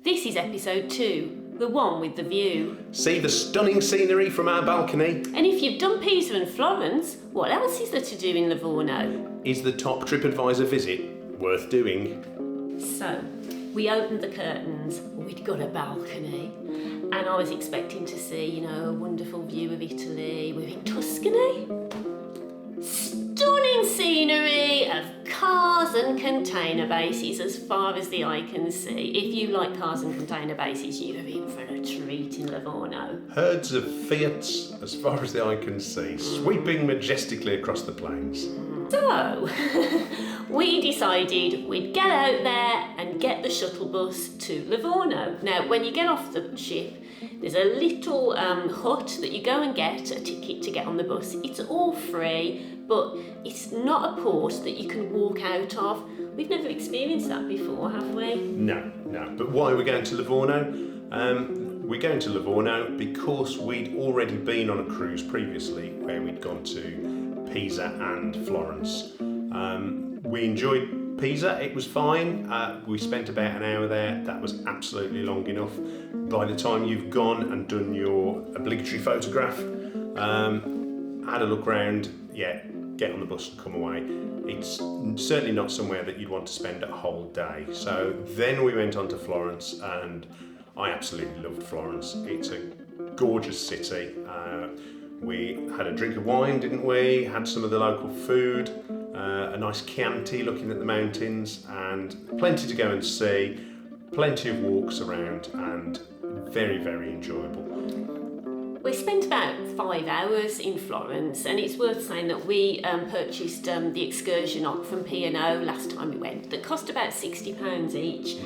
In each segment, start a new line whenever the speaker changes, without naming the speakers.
This is episode 2, the one with the view.
See the stunning scenery from our balcony.
And if you've done Pisa and Florence, what else is there to do in Livorno?
Is the top TripAdvisor visit worth doing?
So, we opened the curtains, we'd got a balcony, and I was expecting to see, a wonderful view of Italy. We're in Tuscany. Stunning scenery of cars and container bases as far as the eye can see. If you like cars and container bases, you're in for a treat in Livorno.
Herds of Fiats as far as the eye can see, sweeping majestically across the plains.
So, we decided we'd get out there and get the shuttle bus to Livorno. Now, when you get off the ship, there's a little hut that you go and get a ticket to get on the bus. It's all free, but it's not a port that you can walk out of. We've never experienced that before, have we?
No. But why are we going to Livorno? We're going to Livorno because we'd already been on a cruise previously where we'd gone to Pisa and Florence. We enjoyed Pisa, it was fine. We spent about an hour there, that was absolutely long enough. By the time you've gone and done your obligatory photograph, had a look round, get on the bus and come away. It's certainly not somewhere that you'd want to spend a whole day. So then we went on to Florence and I absolutely loved Florence. It's a gorgeous city. We had a drink of wine, didn't we? Had some of the local food, a nice Chianti looking at the mountains, and plenty to go and see, plenty of walks around, and very, very enjoyable.
We spent about 5 hours in Florence, and it's worth saying that we purchased the excursion from P&O last time we went that cost about £60 each.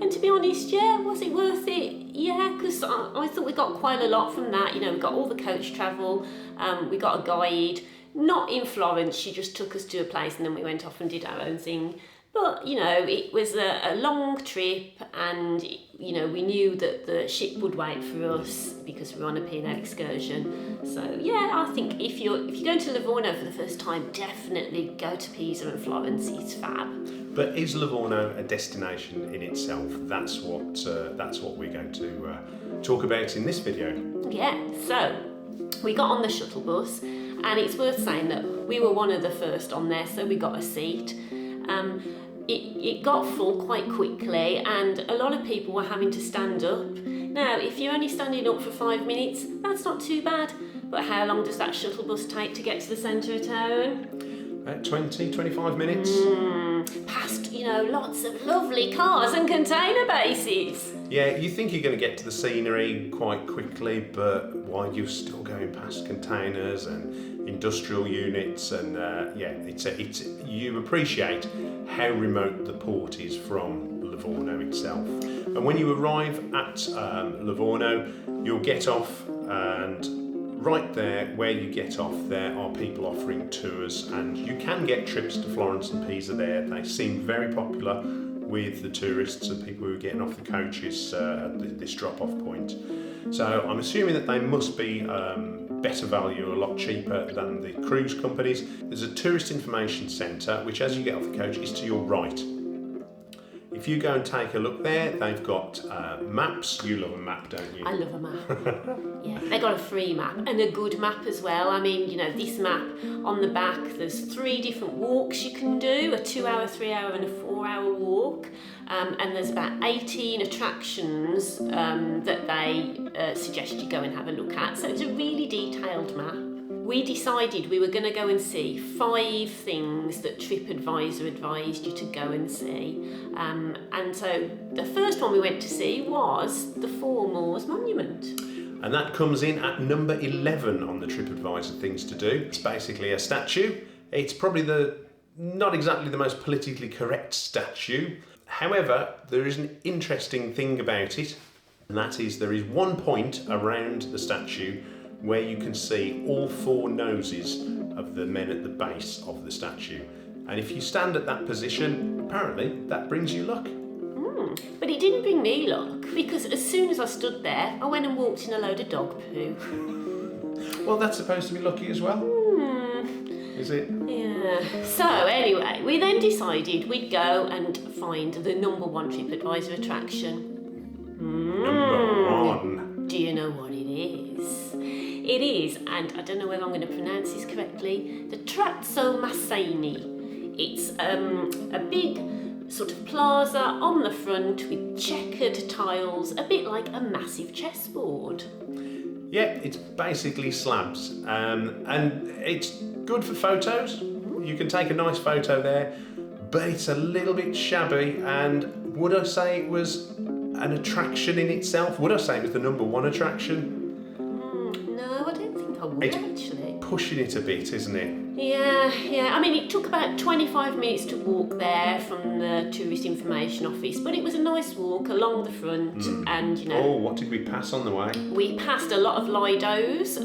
And to be honest, was it worth it? Yeah, because I thought we got quite a lot from that. We got all the coach travel, we got a guide. Not in Florence, she just took us to a place and then we went off and did our own thing. But, it was a long trip and, we knew that the ship would wait for us because we were on a P&O excursion. So, I think if you're going to Livorno for the first time, definitely go to Pisa and Florence. It's fab.
But is Livorno a destination in itself? That's what we're going to talk about in this video. Yeah,
so we got on the shuttle bus and it's worth saying that we were one of the first on there, so we got a seat. It got full quite quickly and a lot of people were having to stand up. Now, if you're only standing up for 5 minutes, that's not too bad. But how long does that shuttle bus take to get to the centre of town?
About 20, 25 minutes.
Past, lots of lovely cars and container bases.
Yeah, you think you're going to get to the scenery quite quickly, but while you're still going past containers and industrial units, and you appreciate how remote the port is from Livorno itself. And when you arrive at Livorno, you'll get off, and right there where you get off, there are people offering tours, and you can get trips to Florence and Pisa there. They seem very popular with the tourists and people who are getting off the coaches at this drop-off point. So I'm assuming that they must be better value, a lot cheaper than the cruise companies. There's a tourist information centre, which as you get off the coach is to your right. If you go and take a look there, they've got maps. You love a map, don't you?
I love a map. Yeah, they got a free map and a good map as well. I mean, this map on the back, there's 3 different walks you can do, a 2-hour, 3-hour and a 4-hour walk. And there's about 18 attractions that they suggest you go and have a look at. So it's a really detailed map. We decided we were going to go and see 5 things that TripAdvisor advised you to go and see. And so the first one we went to see was the Four Moors Monument.
And that comes in at number 11 on the TripAdvisor things to do. It's basically a statue. It's probably not exactly the most politically correct statue. However, there is an interesting thing about it, and that is there is one point around the statue where you can see all 4 noses of the men at the base of the statue. And if you stand at that position, apparently that brings you luck.
But it didn't bring me luck, because as soon as I stood there, I went and walked in a load of dog poo.
Well, that's supposed to be lucky as well. Is it?
Yeah. So anyway, we then decided we'd go and find the number one TripAdvisor attraction.
Number one.
Do you know what it is? It is, and I don't know whether I'm going to pronounce this correctly, the Trazzo Masseni. It's a big sort of plaza on the front with checkered tiles, a bit like a massive chessboard.
Yeah, it's basically slabs, and it's good for photos. You can take a nice photo there, but it's a little bit shabby. And would I say it was an attraction in itself? Would I say it was the number one attraction?
No, I don't think I would actually.
Pushing it a bit, isn't it?
Yeah. I mean, it took about 25 minutes to walk there from the Tourist Information Office, but it was a nice walk along the front, and you know.
Oh, what did we pass on the way?
We passed a lot of Lidos,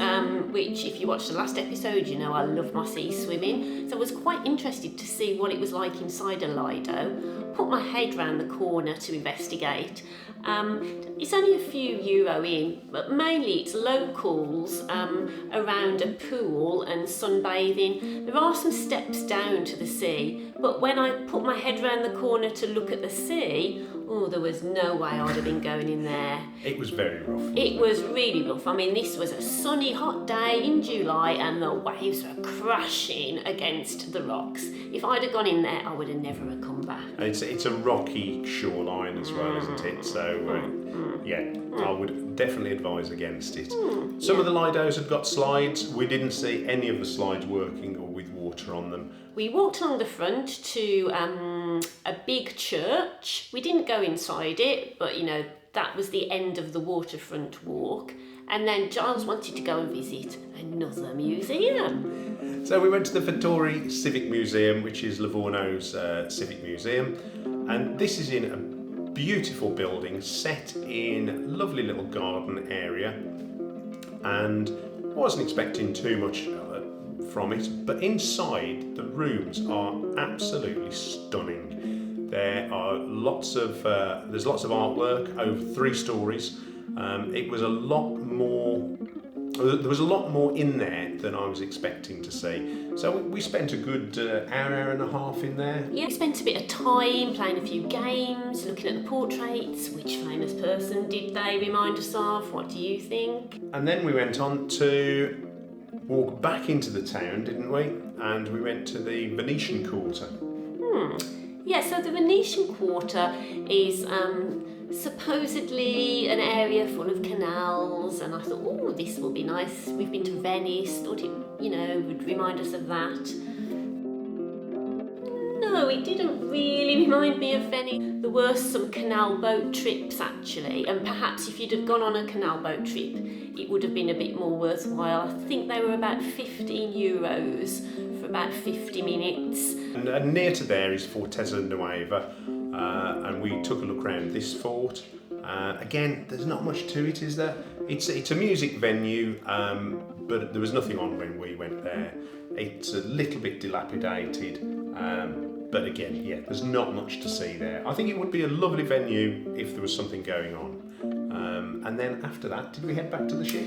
which, if you watched the last episode, you know I love my sea swimming. So I was quite interested to see what it was like inside a Lido. Put my head round the corner to investigate. It's only a few euro in, but mainly it's locals around a pool and sunbathing. There are some steps down to the sea, but when I put my head round the corner to look at the sea, there was no way I'd have been going in there.
It was very rough.
It was really rough. I mean, this was a sunny, hot day in July and the waves were crashing against the rocks. If I'd have gone in there, I would have never have come back.
It's a rocky shoreline as well, isn't it? So, I would definitely advise against it. Some of the Lidos had got slides. We didn't see any of the slides working or with water on them.
We walked along the front to a big church. We didn't go inside it, but you know, that was the end of the waterfront walk. And then Giles wanted to go and visit another museum.
So we went to the Vittori Civic Museum, which is Livorno's civic museum. And this is in a beautiful building set in a lovely little garden area. And I wasn't expecting too much from it, but inside the rooms are absolutely stunning. There are lots of artwork over 3 stories. It was a lot more. There was a lot more in there than I was expecting to see. So we spent a good hour and a half in there.
Yeah, we spent a bit of time playing a few games, looking at the portraits. Which famous person did they remind us of? What do you think?
And then we went on to walk back into the town, didn't we? And we went to the Venetian Quarter.
Yeah, so the Venetian Quarter is supposedly an area full of canals, and I thought, this will be nice. We've been to Venice, thought it, would remind us of that. No, it didn't really remind me of Venice. There were some canal boat trips actually, and perhaps if you'd have gone on a canal boat trip, it would have been a bit more worthwhile. I think they were about €15 for about 50 minutes.
And near to there is Fortezza Nuova, and we took a look around this fort. Again, there's not much to it, is there? It's a music venue, but there was nothing on when we went there. It's a little bit dilapidated, but again, there's not much to see there. I think it would be a lovely venue if there was something going on. And then after that, did we head back to the ship?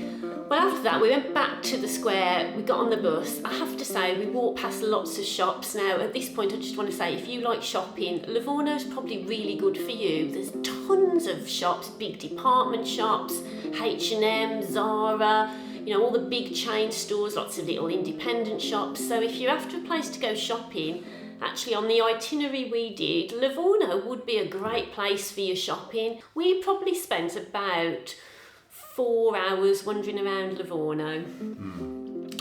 Well, after that, we went back to the square, we got on the bus. I have to say, we walked past lots of shops. Now, at this point, I just want to say, if you like shopping, Livorno's probably really good for you. There's tons of shops, big department shops, H&M, Zara, all the big chain stores, lots of little independent shops. So if you're after a place to go shopping, actually on the itinerary we did, Livorno would be a great place for your shopping. We probably spent about 4 hours wandering around Livorno.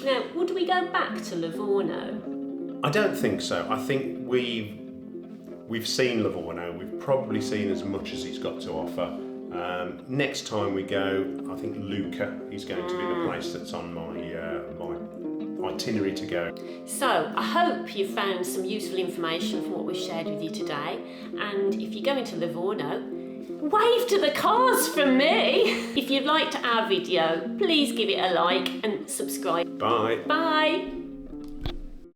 Now, would we go back to Livorno?
I don't think so. I think we've seen Livorno. We've probably seen as much as it's got to offer. Next time we go, I think Lucca is going to be the place that's on my itinerary to go.
So I hope you found some useful information from what we've shared with you today, and if you go into Livorno, wave to the cars from me. If you've liked our video, please give it a like and subscribe.
Bye.
Bye.